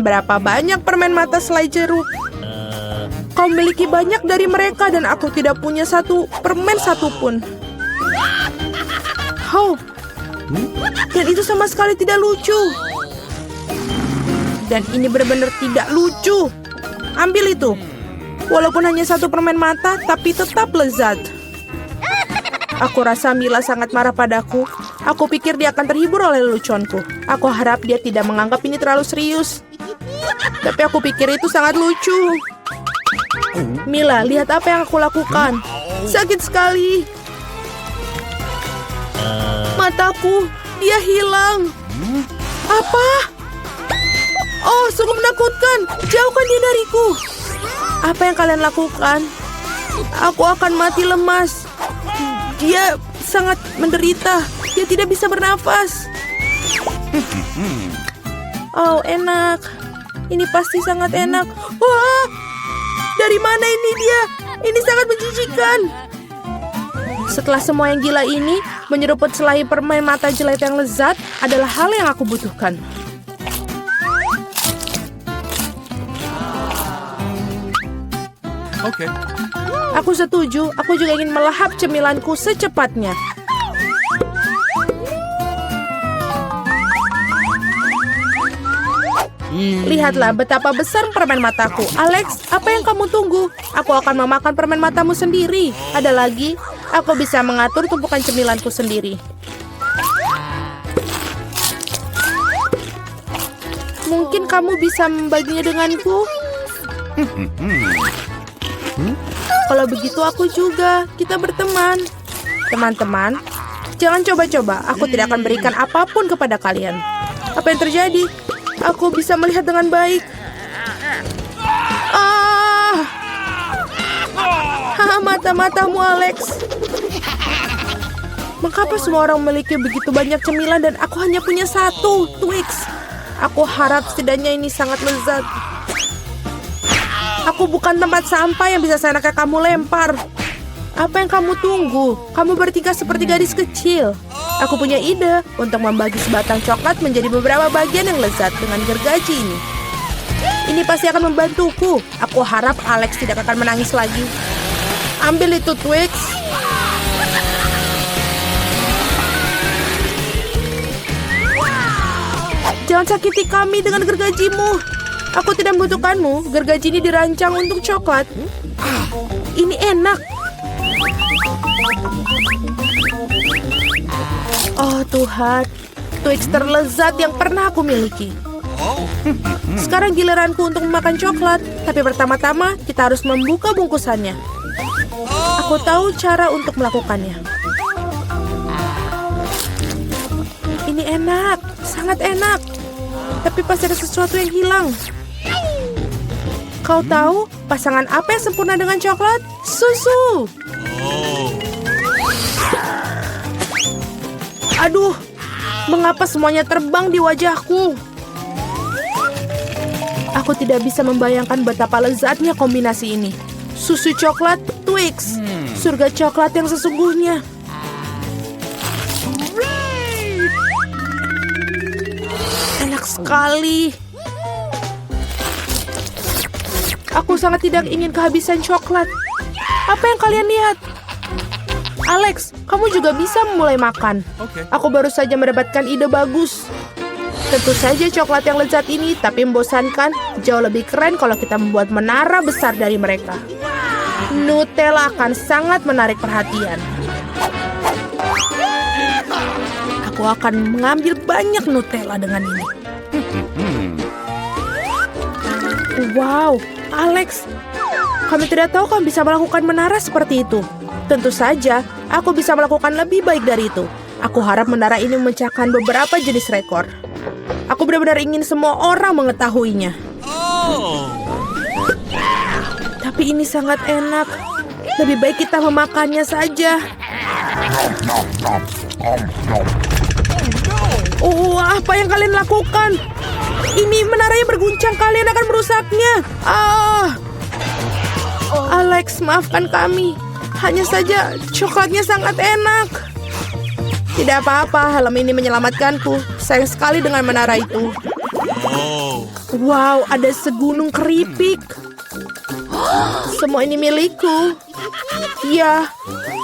Berapa banyak permen mata selai jeruk? Kau memiliki banyak dari mereka dan aku tidak punya satu permen satupun. Oh, dan itu sama sekali tidak lucu. Dan ini benar-benar tidak lucu. Ambil itu. Walaupun hanya satu permen mata, tapi tetap lezat. Aku rasa Mila sangat marah padaku. Aku pikir dia akan terhibur oleh leluconku. Aku harap dia tidak menganggap ini terlalu serius. Tapi aku pikir itu sangat lucu. Mila, lihat apa yang aku lakukan. Sakit sekali. Mataku, dia hilang. Apa? Oh, sungguh menakutkan. Jauhkan dia dariku. Apa yang kalian lakukan? Aku akan mati lemas. Dia sangat menderita. Dia tidak bisa bernafas. Oh, enak. Ini pasti sangat enak. Wah! Dari mana ini dia? Ini sangat menjijikan. Setelah semua yang gila ini, menyeruput selai permen mata jelek yang lezat adalah hal yang aku butuhkan. Oke. Aku setuju. Aku juga ingin melahap cemilanku secepatnya. Lihatlah betapa besar permen mataku. Alex, apa yang kamu tunggu? Aku akan memakan permen matamu sendiri. Ada lagi, aku bisa mengatur tumpukan cemilanku sendiri. Mungkin kamu bisa membaginya denganku? Kalau begitu aku juga. Kita berteman. Teman-teman, jangan coba-coba. Aku tidak akan berikan apapun kepada kalian. Apa yang terjadi? Aku bisa melihat dengan baik. Mata-matamu, Alex. Mengapa semua orang memiliki begitu banyak cemilan dan aku hanya punya satu, Twix? Aku harap setidaknya ini sangat lezat. Aku bukan tempat sampah yang bisa seenaknya kamu lempar. Apa yang kamu tunggu? Kamu bertingkah seperti gadis kecil. Aku punya ide untuk membagi sebatang coklat menjadi beberapa bagian yang lezat dengan gergaji ini. Ini pasti akan membantuku. Aku harap Alex tidak akan menangis lagi. Ambil itu, Twix. Jangan sakiti kami dengan gergajimu. Aku tidak membutuhkanmu. Gergaji ini dirancang untuk coklat. Ini enak. Oh Tuhan, Twix terlezat yang pernah aku miliki. Sekarang giliranku untuk memakan coklat. Tapi pertama-tama kita harus membuka bungkusannya. Aku tahu cara untuk melakukannya. Ini enak, sangat enak. Tapi pasti ada sesuatu yang hilang. Kau tahu pasangan apa yang sempurna dengan coklat? Susu. Aduh, mengapa semuanya terbang di wajahku? Aku tidak bisa membayangkan betapa lezatnya kombinasi ini. Susu coklat, Twix. Surga coklat yang sesungguhnya. Enak sekali. Aku sangat tidak ingin kehabisan coklat. Apa yang kalian lihat? Alex, kamu juga bisa mulai makan. Aku baru saja mendapatkan ide bagus. Tentu saja coklat yang lezat ini, tapi membosankan. Jauh lebih keren kalau kita membuat menara besar dari mereka. Nutella akan sangat menarik perhatian. Aku akan mengambil banyak Nutella dengan ini. Wow, Alex, kami tidak tahu kamu bisa melakukan menara seperti itu. Tentu saja, aku bisa melakukan lebih baik dari itu. Aku harap menara ini memecahkan beberapa jenis rekor. Aku benar-benar ingin semua orang mengetahuinya. Tapi ini sangat enak. Lebih baik kita memakannya saja. Oh, apa yang kalian lakukan? Ini menaranya berguncang, kalian akan merusaknya. Alex, maafkan kami. Hanya saja coklatnya sangat enak. Tidak apa-apa, helm ini menyelamatkanku. Sayang sekali dengan menara itu. Wow, ada segunung keripik. Semua ini milikku. Ya,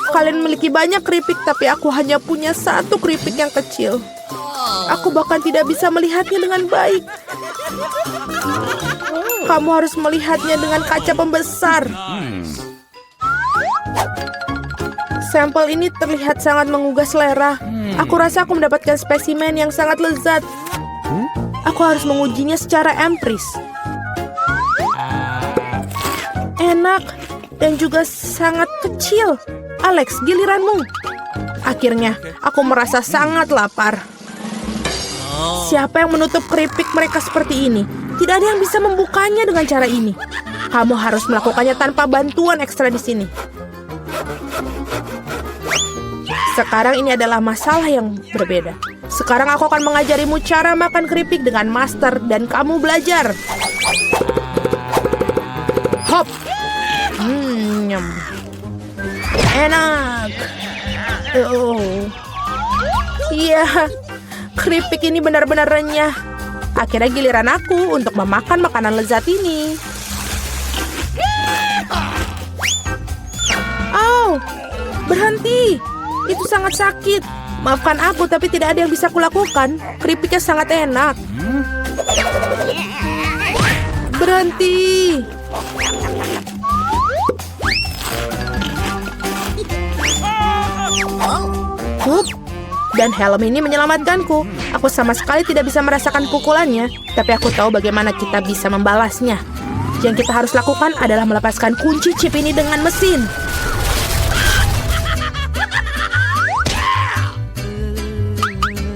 kalian memiliki banyak keripik, tapi aku hanya punya satu keripik yang kecil. Aku bahkan tidak bisa melihatnya dengan baik. Kamu harus melihatnya dengan kaca pembesar. Sampel ini terlihat sangat menggugah selera. Aku rasa aku mendapatkan spesimen yang sangat lezat. Aku harus mengujinya secara empiris. Enak dan juga sangat kecil. Alex, giliranmu. Akhirnya, aku merasa sangat lapar. Siapa yang menutup keripik mereka seperti ini? Tidak ada yang bisa membukanya dengan cara ini. Kamu harus melakukannya tanpa bantuan ekstra di sini. Sekarang ini adalah masalah yang berbeda. Sekarang aku akan mengajarimu cara makan keripik dengan master dan kamu belajar. Hop. Nyam. Enak. Iya, keripik ini benar-benar renyah. Akhirnya giliran aku untuk memakan makanan lezat ini. Au, berhenti. Itu sangat sakit. Maafkan aku, tapi tidak ada yang bisa kulakukan. Keripiknya sangat enak. Berhenti. Hup. Dan helm ini menyelamatkanku. Aku sama sekali tidak bisa merasakan pukulannya, tapi aku tahu bagaimana kita bisa membalasnya. Yang kita harus lakukan adalah melepaskan kunci chip ini dengan mesin.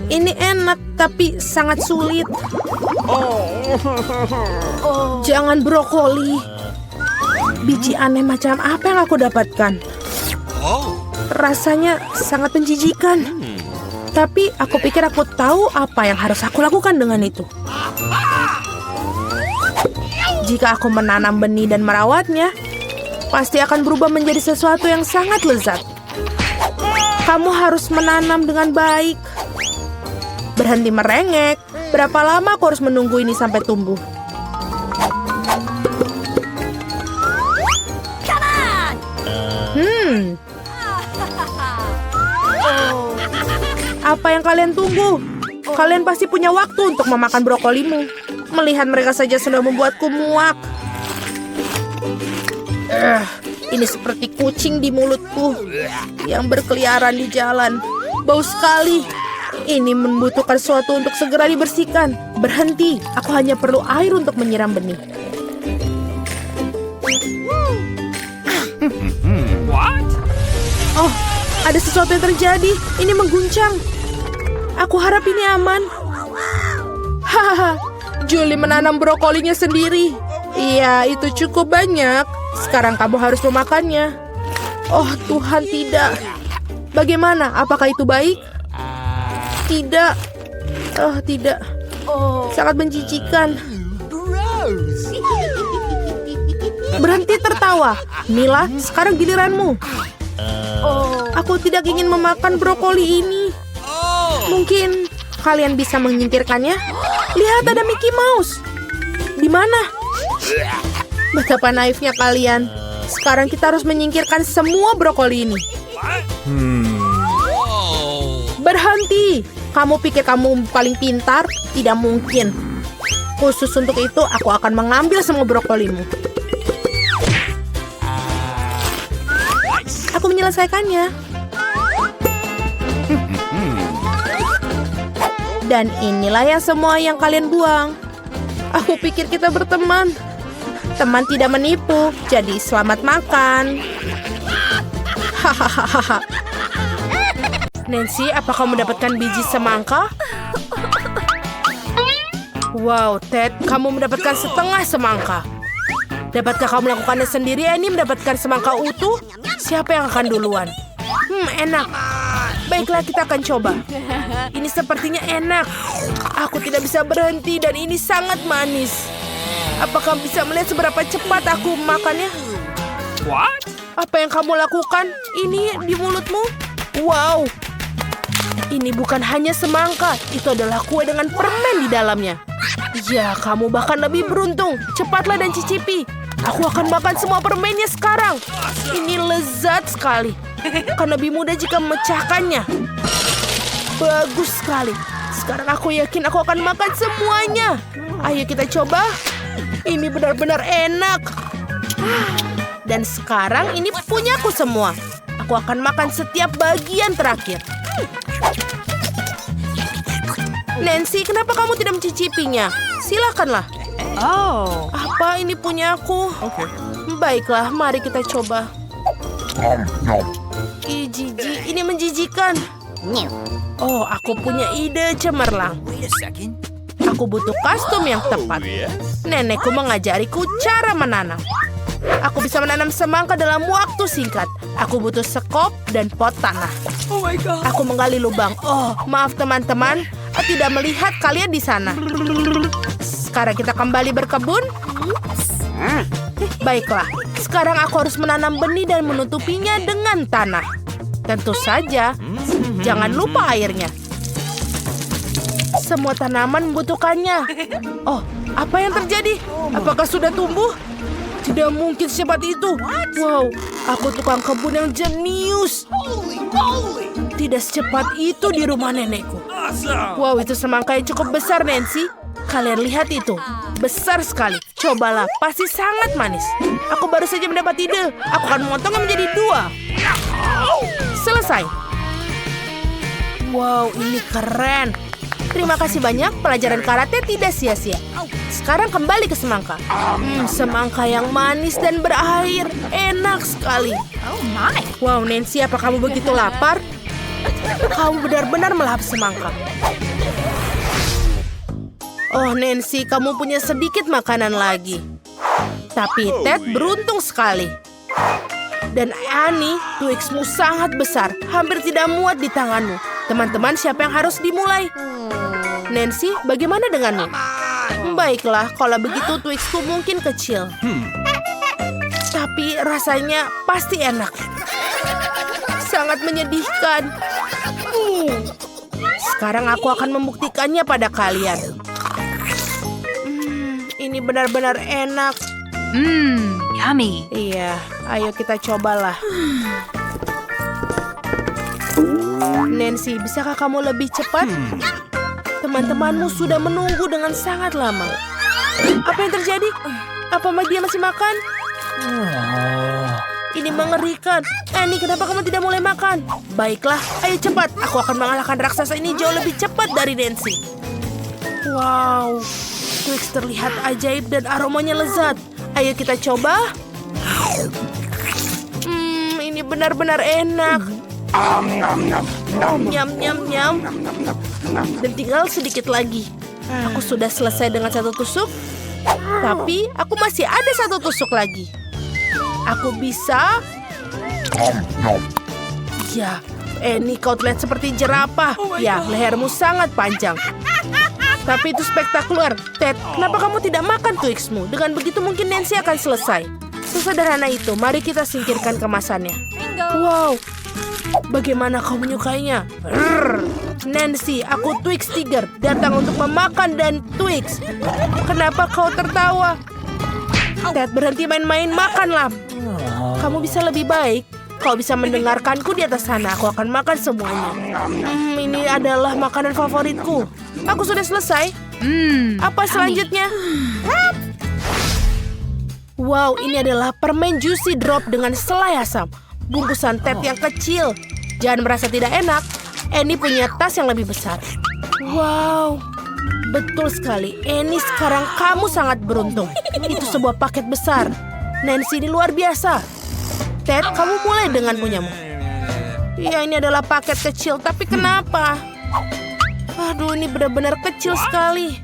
Ini enak, tapi sangat sulit. Jangan brokoli. Biji aneh macam apa yang aku dapatkan? Rasanya sangat menjijikan. Tapi aku pikir aku tahu apa yang harus aku lakukan dengan itu. Jika aku menanam benih dan merawatnya, pasti akan berubah menjadi sesuatu yang sangat lezat. Kamu harus menanam dengan baik. Berhenti merengek. Berapa lama aku harus menunggu ini sampai tumbuh? Apa yang kalian tunggu? Kalian pasti punya waktu untuk memakan brokolimu. Melihat mereka saja sudah membuatku muak. Ini seperti kucing di mulutku yang berkeliaran di jalan. Bau sekali. Ini membutuhkan sesuatu untuk segera dibersihkan. Berhenti, aku hanya perlu air untuk menyiram benih. Oh, ada sesuatu yang terjadi. Ini mengguncang. Aku harap ini aman. Hahaha, Julie menanam brokolinya sendiri. Iya, itu cukup banyak. Sekarang kamu harus memakannya. Oh Tuhan, tidak. Bagaimana? Apakah itu baik? Tidak. Oh, tidak. Sangat menjijikan. Berhenti tertawa. Mila, sekarang giliranmu. Aku tidak ingin memakan brokoli ini. Mungkin kalian bisa menyingkirkannya? Lihat, ada Mickey Mouse. Di mana? Betapa naifnya kalian. Sekarang kita harus menyingkirkan semua brokoli ini. Berhenti. Kamu pikir kamu paling pintar? Tidak mungkin. Khusus untuk itu, aku akan mengambil semua brokolimu. Aku menyelesaikannya. Dan inilah yang semua yang kalian buang. Aku pikir kita berteman. Teman tidak menipu, jadi selamat makan. Hahaha. Nancy, apa kamu mendapatkan biji semangka? Wow, Ted, kamu mendapatkan setengah semangka. Dapatkah kamu melakukannya sendiri? Ini mendapatkan semangka utuh? Siapa yang akan duluan? Enak. Baiklah, kita akan coba. Ini sepertinya enak. Aku tidak bisa berhenti dan ini sangat manis. Apakah bisa melihat seberapa cepat aku memakannya? What? Apa yang kamu lakukan? Ini di mulutmu? Wow. Ini bukan hanya semangka, itu adalah kue dengan permen di dalamnya. Ya, kamu bahkan lebih beruntung. Cepatlah dan cicipi. Aku akan makan semua permennya sekarang. Ini lezat sekali. Akan lebih mudah jika memecahkannya. Bagus sekali. Sekarang aku yakin aku akan makan semuanya. Ayo kita coba. Ini benar-benar enak. Dan sekarang ini punyaku semua. Aku akan makan setiap bagian terakhir. Nancy, kenapa kamu tidak mencicipinya? Silakanlah. Oh. Apa ini punya aku? Baiklah, mari kita coba. Ih, jijik. Ini menjijikan. Oh, aku punya ide cemerlang. Aku butuh kostum yang tepat. Nenekku mengajariku cara menanam. Aku bisa menanam semangka dalam waktu singkat. Aku butuh sekop dan pot tanah. Oh my God. Aku menggali lubang. Oh, maaf teman-teman. Tidak melihat kalian di sana. Sekarang kita kembali berkebun. Baiklah, sekarang aku harus menanam benih dan menutupinya dengan tanah. Tentu saja, jangan lupa airnya. Semua tanaman membutuhkannya. Oh, apa yang terjadi? Apakah sudah tumbuh? Tidak mungkin secepat itu. Wow, aku tukang kebun yang jenius. Tidak secepat itu di rumah nenekku. Wow, itu semangka yang cukup besar, Nancy. Kalian lihat itu. Besar sekali. Cobalah, pasti sangat manis. Aku baru saja mendapat ide. Aku akan memotongnya menjadi 2. Selesai. Wow, ini keren. Terima kasih banyak, pelajaran karate tidak sia-sia. Sekarang kembali ke semangka. Semangka yang manis dan berair. Enak sekali. Oh my. Wow, Nancy, apa kamu begitu lapar? Kamu benar-benar melahap semangka. Oh, Nancy, kamu punya sedikit makanan lagi. Tapi Ted beruntung sekali. Dan Annie, Twixmu sangat besar. Hampir tidak muat di tanganmu. Teman-teman, siapa yang harus dimulai? Nancy, bagaimana denganmu? Baiklah, kalau begitu Twixku mungkin kecil. Tapi rasanya pasti enak. Sangat menyedihkan. Sekarang aku akan membuktikannya pada kalian. Ini benar-benar enak. Yummy. Iya, ayo kita cobalah. Nancy, bisakah kamu lebih cepat? Teman-temanmu sudah menunggu dengan sangat lama. Apa yang terjadi? Apa dia masih makan? Ini mengerikan. Annie, kenapa kamu tidak mulai makan? Baiklah, ayo cepat. Aku akan mengalahkan raksasa ini jauh lebih cepat dari Nancy. Wow, Twix terlihat ajaib dan aromanya lezat. Ayo kita coba. Ini benar-benar enak. Nyam, nyam, nyam. Dan tinggal sedikit lagi. Aku sudah selesai dengan 1 tusuk. Tapi aku masih ada 1 tusuk lagi. Aku bisa. Ya, Annie, kau terlihat seperti jerapah. Ya, lehermu sangat panjang. Tapi itu spektakuler. Ted, kenapa kamu tidak makan Twixmu? Dengan begitu mungkin Nancy akan selesai. Sesederhana itu, mari kita singkirkan kemasannya. Wow, bagaimana kau menyukainya? Nancy, aku Twix Tiger, datang untuk memakan dan Twix. Kenapa kau tertawa? Ted, berhenti main-main, makanlah. Kamu bisa lebih baik. Kau bisa mendengarkanku di atas sana. Aku akan makan semuanya. Ini adalah makanan favoritku. Aku sudah selesai. Apa selanjutnya? Wow, ini adalah permen Juicy Drop dengan selai asam. Bungkusan Ted yang kecil. Jangan merasa tidak enak. Annie punya tas yang lebih besar. Wow, betul sekali. Annie, sekarang kamu sangat beruntung. Itu sebuah paket besar. Nancy, ini luar biasa. Ted, kamu mulai dengan punyamu. Ya, ini adalah paket kecil. Tapi kenapa? Aduh, ini benar-benar kecil sekali.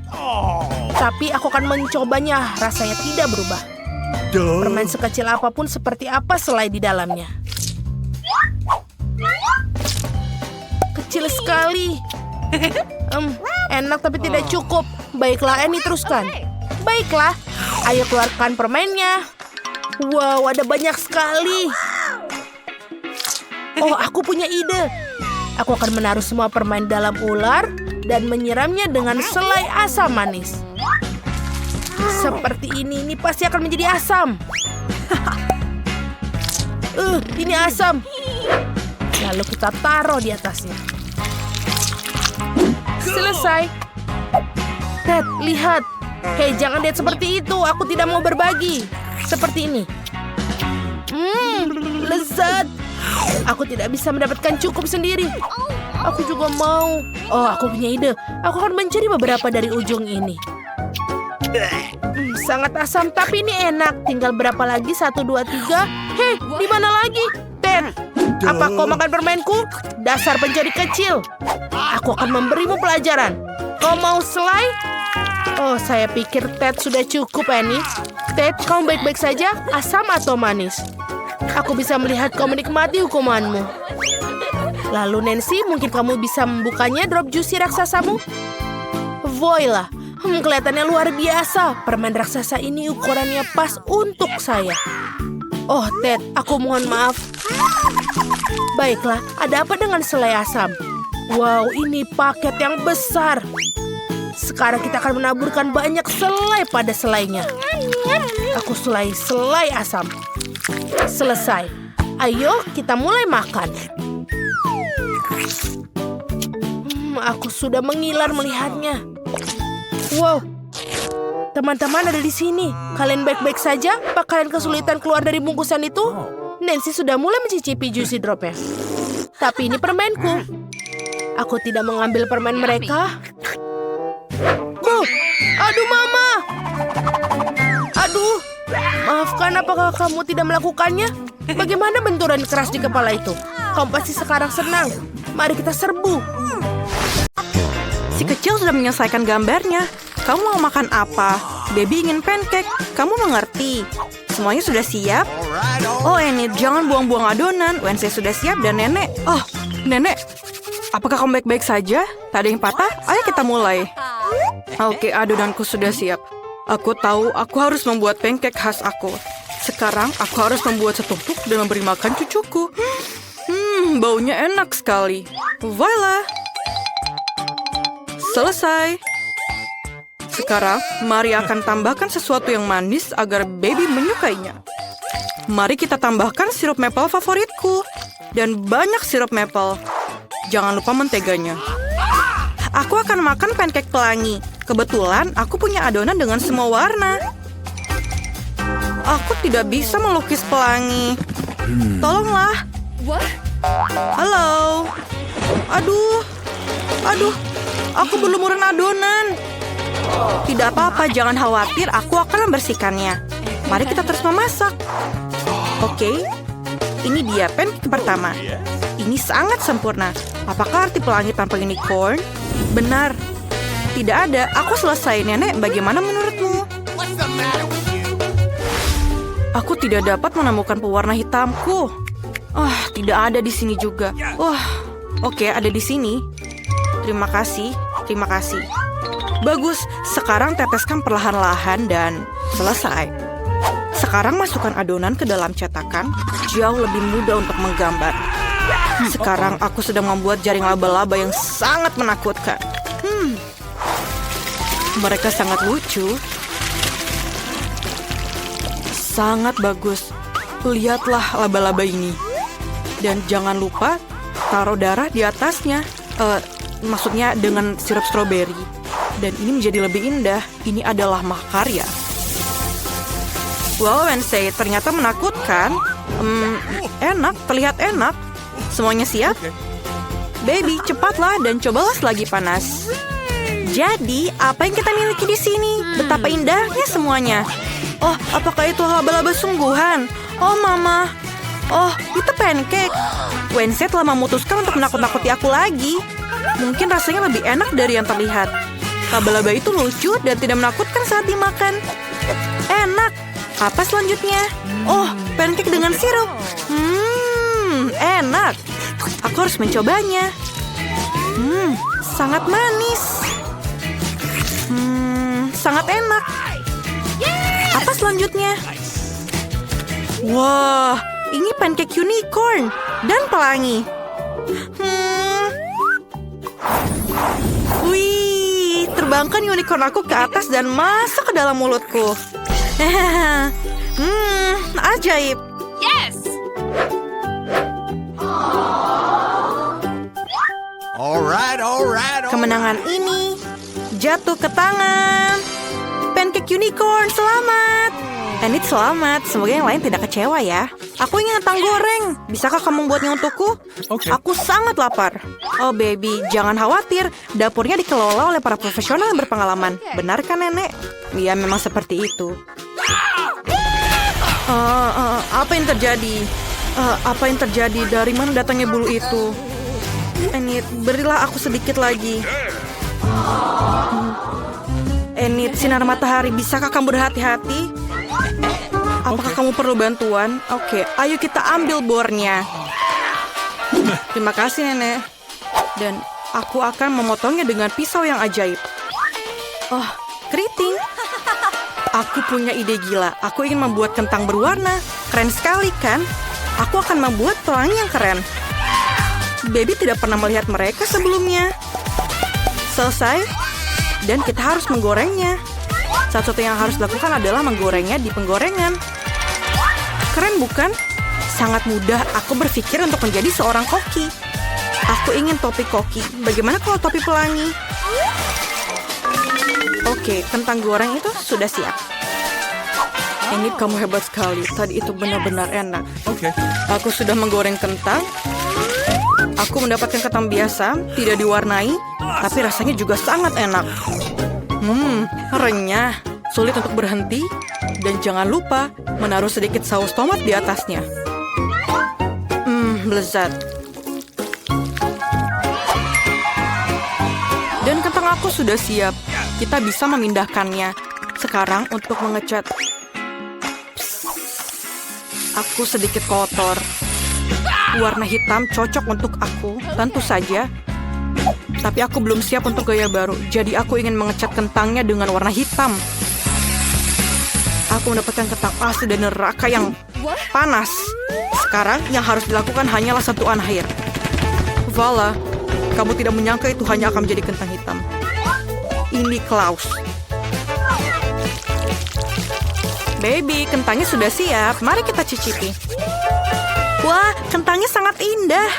Tapi aku akan mencobanya. Rasanya tidak berubah. Permen sekecil apapun seperti apa selai di dalamnya. Kecil sekali. Enak tapi tidak cukup. Baiklah, Annie, teruskan. Baiklah, ayo keluarkan permennya. Wow, ada banyak sekali. Oh, aku punya ide. Aku akan menaruh semua permen dalam ular dan menyiramnya dengan selai asam manis. Seperti ini pasti akan menjadi asam. Ini asam. Lalu kita taruh di atasnya. Selesai. Ted, lihat. Hei, jangan lihat seperti itu. Aku tidak mau berbagi. Seperti ini. Lezat. Aku tidak bisa mendapatkan cukup sendiri. Aku juga mau. Oh, aku punya ide. Aku akan mencari beberapa dari ujung ini. Sangat asam, tapi ini enak. Tinggal berapa lagi? 1, 2, 3. Hei, di mana lagi? Ted, apa kau makan permenku? Dasar pencuri kecil. Aku akan memberimu pelajaran. Kau mau selai? Oh, saya pikir Ted sudah cukup, Annie. Ted, kamu baik-baik saja? Asam atau manis? Aku bisa melihat kau menikmati hukumanmu. Lalu Nancy, mungkin kamu bisa membukanya drop juicy raksasamu? Voila. Kelihatannya luar biasa. Permen raksasa ini ukurannya pas untuk saya. Oh, Ted, aku mohon maaf. Baiklah, ada apa dengan selai asam? Wow, ini paket yang besar. Sekarang kita akan menaburkan banyak selai pada selainya. Aku selai asam. Selesai. Ayo, kita mulai makan. Aku sudah mengiler melihatnya. Wow, teman-teman ada di sini. Kalian baik-baik saja? Apa kalian kesulitan keluar dari bungkusan itu? Nancy sudah mulai mencicipi juicy dropnya. Tapi ini permenku. Aku tidak mengambil permen mereka. Aduh, Mama. Aduh, maafkan, apakah kamu tidak melakukannya? Bagaimana benturan keras di kepala itu? Kamu pasti sekarang senang. Mari kita serbu. Si kecil sudah menyelesaikan gambarnya. Kamu mau makan apa? Baby ingin pancake. Kamu mengerti? Semuanya sudah siap? Oh, Enid, jangan buang-buang adonan. Wednesday sudah siap dan Nenek. Oh, Nenek. Apakah kamu baik-baik saja? Tak ada yang patah? Ayo kita mulai. Oke, adonanku sudah siap. Aku tahu aku harus membuat pancake khas aku. Sekarang aku harus membuat setumpuk dan memberi makan cucuku. Baunya enak sekali. Voila. Selesai. Sekarang, mari akan tambahkan sesuatu yang manis agar baby menyukainya. Mari kita tambahkan sirup maple favoritku. Dan banyak sirup maple. Jangan lupa menteganya. Aku akan makan pancake pelangi. Kebetulan, aku punya adonan dengan semua warna. Aku tidak bisa melukis pelangi. Tolonglah. Halo. Aduh. Aku belum urun adonan. Tidak apa-apa, jangan khawatir. Aku akan membersihkannya. Mari kita terus memasak. Oke. Ini dia pancake pertama. Ini sangat sempurna. Apakah arti pelangi tanpa unicorn? Benar. Tidak ada. Aku selesai, Nenek. Bagaimana menurutmu? Aku tidak dapat menemukan pewarna hitamku. Tidak ada di sini juga. Oke, ada di sini. Terima kasih. Bagus. Sekarang teteskan perlahan-lahan dan selesai. Sekarang masukkan adonan ke dalam cetakan. Jauh lebih mudah untuk menggambar. Sekarang aku sedang membuat jaring laba-laba yang sangat menakutkan. Mereka sangat lucu. Sangat bagus. Lihatlah laba-laba ini. Dan jangan lupa taruh darah di atasnya. Maksudnya dengan sirup stroberi. Dan ini menjadi lebih indah. Ini adalah mahakarya. Wow, Wednesday, ternyata menakutkan. Enak, terlihat enak. Semuanya siap? Baby, cepatlah dan cobalah selagi panas. Jadi, apa yang kita miliki di sini? Betapa indahnya semuanya. Oh, apakah itu laba-laba sungguhan? Oh, Mama. Oh, itu pancake. Wednesday telah memutuskan untuk menakut-nakuti aku lagi. Mungkin rasanya lebih enak dari yang terlihat. Laba-laba itu lucu dan tidak menakutkan saat dimakan. Enak. Apa selanjutnya? Oh, pancake dengan sirup. Enak. Aku harus mencobanya. Sangat manis. Sangat enak. Apa selanjutnya? Wah, ini pancake unicorn dan pelangi. terbangkan unicorn aku ke atas dan masuk ke dalam mulutku. Ajaib. Yes! Alright. Kemenangan ini jatuh ke tangan Pancake Unicorn. Selamat. Enid selamat. Semoga yang lain tidak kecewa ya. Aku ingin kentang goreng. Bisakah kamu membuatnya untukku? Oke. Aku sangat lapar. Oh baby, jangan khawatir. Dapurnya dikelola oleh para profesional yang berpengalaman. Benar kan nenek? Iya memang seperti itu. Apa yang terjadi? Apa yang terjadi? Dari mana datangnya bulu itu? Enid, berilah aku sedikit lagi. Enid, sinar matahari, bisakah kamu berhati-hati? Apakah kamu perlu bantuan? Oke, ayo kita ambil bornya. Terima kasih, Nenek. Dan aku akan memotongnya dengan pisau yang ajaib. Oh, keriting. Aku punya ide gila. Aku ingin membuat kentang berwarna. Keren sekali, kan? Aku akan membuat pelangi yang keren. Baby tidak pernah melihat mereka sebelumnya. Selesai. Dan kita harus menggorengnya. Satu-satunya yang harus dilakukan adalah menggorengnya di penggorengan. Keren bukan? Sangat mudah aku berpikir untuk menjadi seorang koki. Aku ingin topi koki. Bagaimana kalau topi pelangi? Oke, kentang goreng itu sudah siap. Ini kamu hebat sekali. Tadi itu benar-benar enak. Oke. Aku sudah menggoreng kentang. Aku mendapatkan kentang biasa, tidak diwarnai, tapi rasanya juga sangat enak. Renyah, sulit untuk berhenti, dan jangan lupa menaruh sedikit saus tomat di atasnya. Lezat. Dan kentang aku sudah siap. Kita bisa memindahkannya. Sekarang untuk mengecat. Aku sedikit kotor. Warna hitam cocok untuk aku, tentu saja. Tapi aku belum siap untuk gaya baru, jadi aku ingin mengecat kentangnya dengan warna hitam. Aku mendapatkan kentang asli dari neraka yang panas. Sekarang yang harus dilakukan hanyalah sentuhan air. Vala, kamu tidak menyangka itu hanya akan menjadi kentang hitam. Ini Klaus. Baby, kentangnya sudah siap. Mari kita cicipi. Wah, kentangnya sangat indah.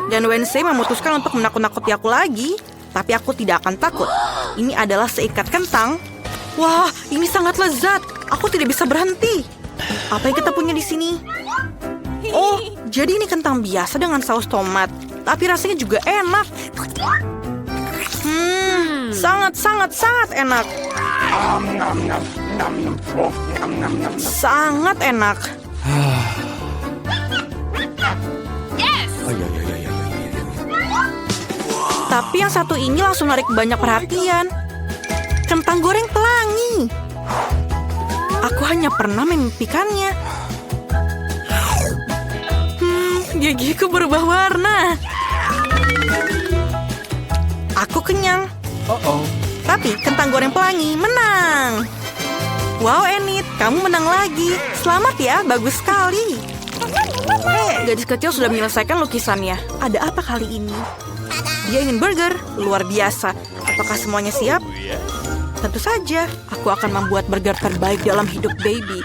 Dan Wednesday memutuskan untuk menakut-nakuti aku lagi. Tapi aku tidak akan takut. Ini adalah seikat kentang. Wah, ini sangat lezat. Aku tidak bisa berhenti. Apa yang kita punya di sini? Oh, jadi ini kentang biasa dengan saus tomat. Tapi rasanya juga enak. Sangat enak. Sangat enak. Tapi yang satu ini langsung menarik banyak perhatian. Kentang goreng pelangi. Aku hanya pernah memimpikannya. Gigiku berubah warna. Aku kenyang. Tapi kentang goreng pelangi menang. Wow, Enid, kamu menang lagi. Selamat ya, bagus sekali. Gadis kecil sudah menyelesaikan lukisannya. Ada apa kali ini? Dia ingin burger, luar biasa. Apakah semuanya siap? Tentu saja, aku akan membuat burger terbaik dalam hidup baby.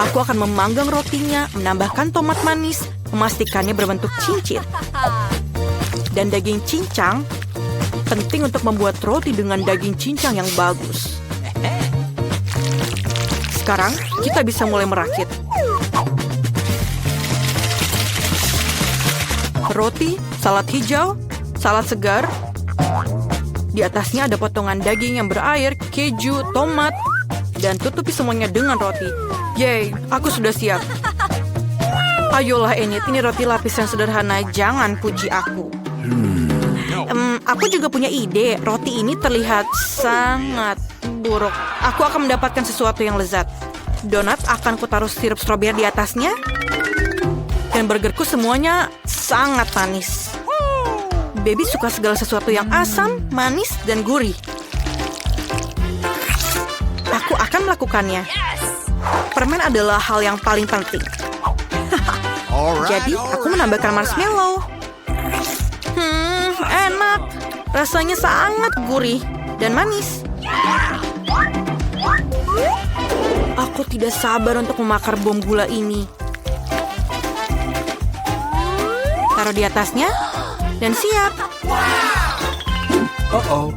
Aku akan memanggang rotinya, menambahkan tomat manis, memastikannya berbentuk cincin. Dan daging cincang, penting untuk membuat roti dengan daging cincang yang bagus. Sekarang, kita bisa mulai merakit. Roti, salad hijau, salad segar. Di atasnya ada potongan daging yang berair, keju, tomat, dan tutupi semuanya dengan roti. Yeay, aku sudah siap. Ayolah Enid, ini roti lapis yang sederhana, jangan puji aku. Aku juga punya ide, roti ini terlihat sangat buruk. Aku akan mendapatkan sesuatu yang lezat. Donat akan kutaruh sirup stroberi di atasnya. Dan burgerku semuanya sangat manis. Baby suka segala sesuatu yang asam, manis, dan gurih. Aku akan melakukannya. Permen adalah hal yang paling penting. Jadi, aku menambahkan marshmallow. Enak. Rasanya sangat gurih. dan manis. Aku tidak sabar untuk memakar bom gula ini. Taruh di atasnya dan siap.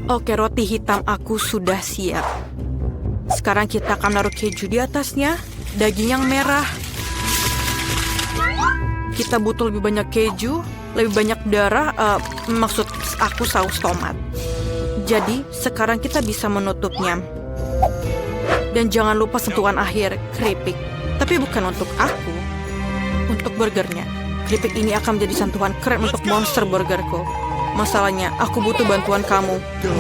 Oke, roti hitam aku sudah siap. Sekarang kita akan naruh keju di atasnya, daging yang merah. Kita butuh lebih banyak keju, lebih banyak darah, maksud aku saus tomat. Jadi, sekarang kita bisa menutupnya. Dan jangan lupa sentuhan akhir, keripik. Tapi bukan untuk aku, untuk burgernya. Keripik ini akan menjadi sentuhan keren untuk monster burgerku. Masalahnya, aku butuh bantuan kamu.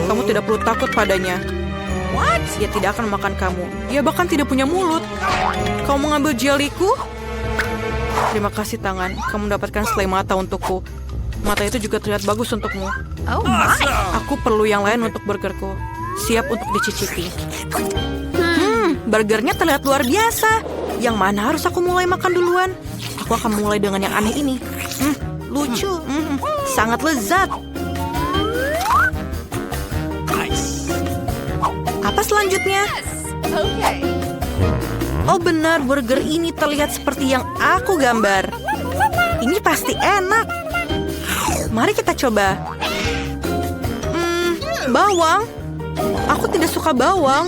Kamu tidak perlu takut padanya. Dia tidak akan makan kamu. Dia bahkan tidak punya mulut. Kamu mengambil jeliku? Terima kasih tangan. Kamu mendapatkan selai mata untukku. Mata itu juga terlihat bagus untukmu. Oh my. Aku perlu yang lain untuk burgerku. Siap untuk dicicipi. Burgernya terlihat luar biasa. Yang mana harus aku mulai makan duluan? Aku akan mulai dengan yang aneh ini. Lucu. Sangat lezat. Apa selanjutnya? Okay. Oh benar, burger ini terlihat seperti yang aku gambar. Ini pasti enak. Mari kita coba. Bawang. Aku tidak suka bawang.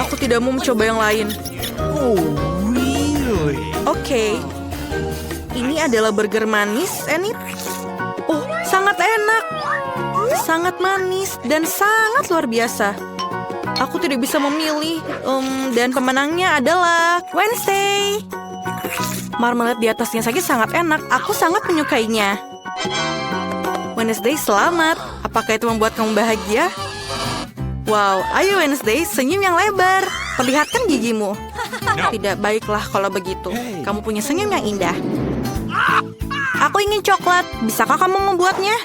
Aku tidak mau mencoba yang lain. Oke. Ini adalah burger manis, Enid. Oh, sangat enak. Sangat manis dan sangat luar biasa. Aku tidak bisa memilih. Dan pemenangnya adalah Wednesday. Marmalade di atasnya saja sangat enak. Aku sangat menyukainya. Wednesday, selamat. Apakah itu membuat kamu bahagia? Wow, ayo Wednesday, senyum yang lebar. Perlihatkan gigimu. Tidak baiklah kalau begitu. Kamu punya senyum yang indah. Aku ingin coklat. Bisakah kamu membuatnya?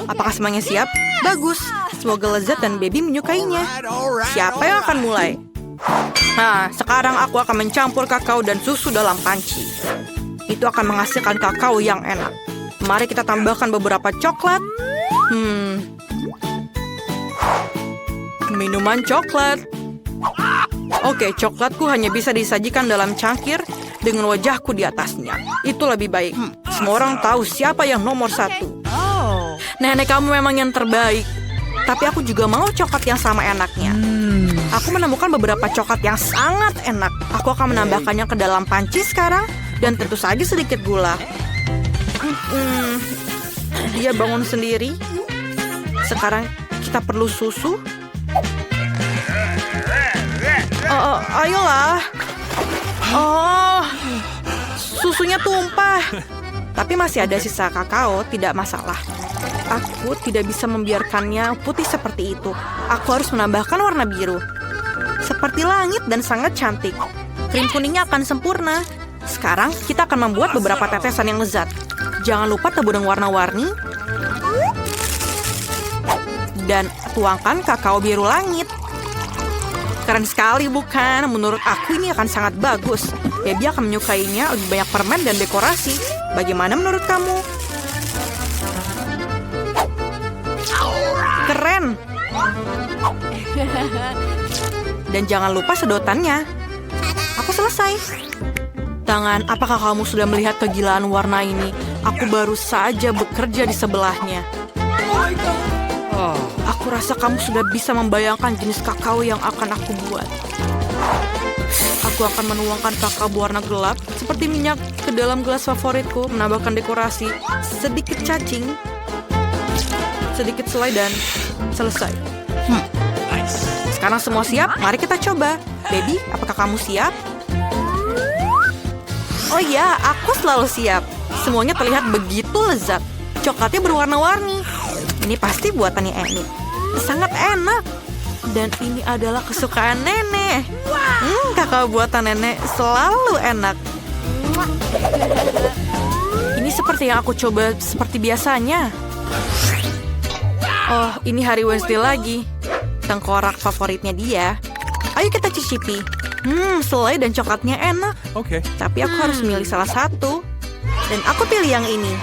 Apakah semuanya siap? Bagus. Semoga lezat dan baby menyukainya. Siapa yang akan mulai? Nah, sekarang aku akan mencampur kakao dan susu dalam panci. Itu akan menghasilkan kakao yang enak. Mari kita tambahkan beberapa coklat. Minuman coklat. Oke, coklatku hanya bisa disajikan dalam cangkir dengan wajahku di atasnya. Itu lebih baik. Semua orang tahu siapa yang nomor 1. Oh. Nenek kamu memang yang terbaik. Tapi aku juga mau coklat yang sama enaknya. Aku menemukan beberapa coklat yang sangat enak. Aku akan menambahkannya ke dalam panci sekarang. Dan tentu saja sedikit gula. Dia bangun sendiri. Sekarang kita perlu susu. Ayolah. Oh, susunya tumpah. Tapi masih ada sisa kakao, tidak masalah. Aku tidak bisa membiarkannya putih seperti itu. Aku harus menambahkan warna biru. Seperti langit dan sangat cantik. Krim kuningnya akan sempurna. Sekarang kita akan membuat beberapa tetesan yang lezat. Jangan lupa tabur dengan warna-warni. Dan tuangkan kakao biru langit. Keren sekali bukan? Menurut aku ini akan sangat bagus. Baby akan menyukainya, lebih banyak permen dan dekorasi. Bagaimana menurut kamu? Keren. Dan jangan lupa sedotannya. Aku selesai. Tangan, apakah kamu sudah melihat kegilaan warna ini? Aku baru saja bekerja di sebelahnya. Aku rasa kamu sudah bisa membayangkan jenis kakao yang akan aku buat. Aku akan menuangkan kakao berwarna gelap seperti minyak ke dalam gelas favoritku, menambahkan dekorasi, sedikit cacing, sedikit selai dan selesai. Sekarang semua siap, mari kita coba. Baby, apakah kamu siap? Oh ya, aku selalu siap. Semuanya terlihat begitu lezat. Coklatnya berwarna-warni. Ini pasti buatannya Enid. Sangat enak. Dan ini adalah kesukaan nenek. Kakao buatan nenek selalu enak. Ini seperti yang aku coba seperti biasanya. Oh, ini hari Wednesday lagi. Tengkorak favoritnya dia. Ayo kita cicipi. Selai dan coklatnya enak. Okay. Tapi aku harus milih salah satu. Dan aku pilih yang ini.